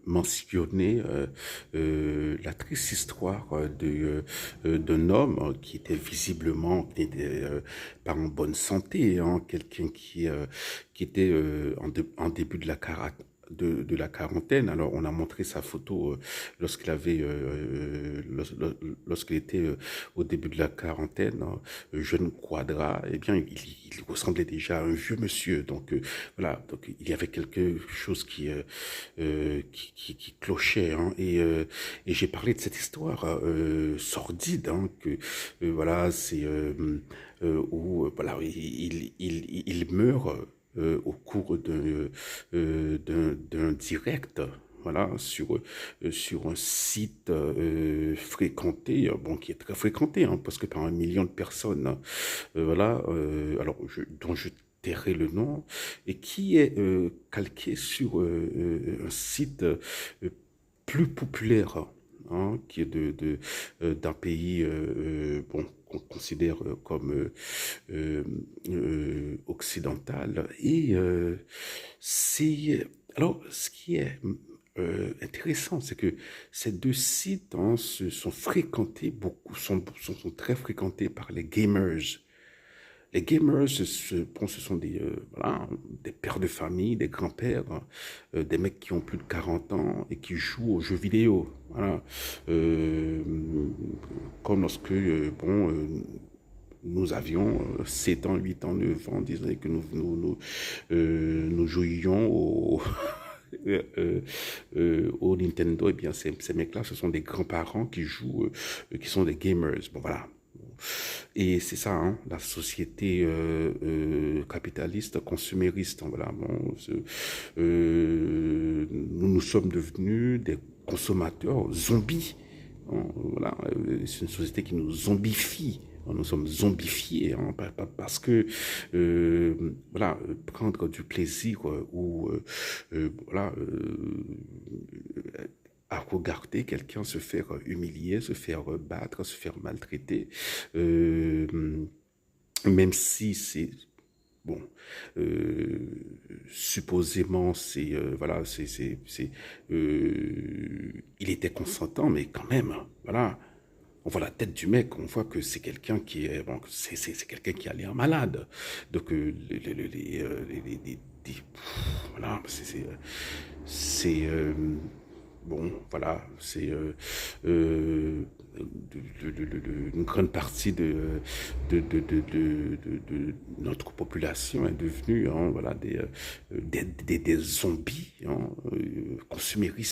mentionné la triste histoire d'un homme qui était visiblement qui n'était pas en bonne santé, hein, quelqu'un qui était en début de de la quarantaine. Alors, on a montré sa photo lorsqu'il avait, lorsqu'il était au début de la quarantaine, hein, jeune quadra. Eh bien, il ressemblait déjà à un vieux monsieur. Donc, voilà. Donc, il y avait quelque chose qui clochait, hein. Et j'ai parlé de cette histoire sordide, hein, que voilà, c'est où voilà, il meurt au cours d'un direct. Voilà, sur un site fréquenté, bon, qui est très fréquenté, hein, parce que par 1 million de personnes, hein. Voilà, alors, dont je tairai le nom, et qui est calqué sur un site plus populaire, hein, qui est d'un pays bon, qu'on considère comme occidental. Et alors, ce qui est intéressant, c'est que ces deux sites, hein, sont fréquentés beaucoup, sont très fréquentés par les gamers. Les gamers, bon, ce sont voilà, des pères de famille, des grands-pères, hein, des mecs qui ont plus de 40 ans et qui jouent aux jeux vidéo. Voilà. Euh, Comme lorsque, bon, nous avions 7 ans, 8 ans, 9 ans, disons que nous jouions au Nintendo. Eh bien, ces mecs-là, ce sont des grands-parents qui jouent, qui sont des gamers. Bon, voilà. Et c'est ça, hein, la société capitaliste, consumériste. Hein, voilà, bon, nous sommes devenus des consommateurs zombies. Hein, voilà, c'est une société qui nous zombifie. Hein. Nous sommes zombifiés, hein, parce que voilà, prendre du plaisir voilà, à regarder quelqu'un se faire humilier, se faire battre, se faire maltraiter, euh, même si c'est bon, supposément c'est voilà, il était consentant, mais quand même, voilà. On voit la tête du mec, on voit que c'est quelqu'un qui est bon, c'est quelqu'un qui a l'air malade. Donc voilà, c'est bon, voilà, c'est une grande partie de notre population est devenue, hein, voilà, des zombies, hein, consuméristes.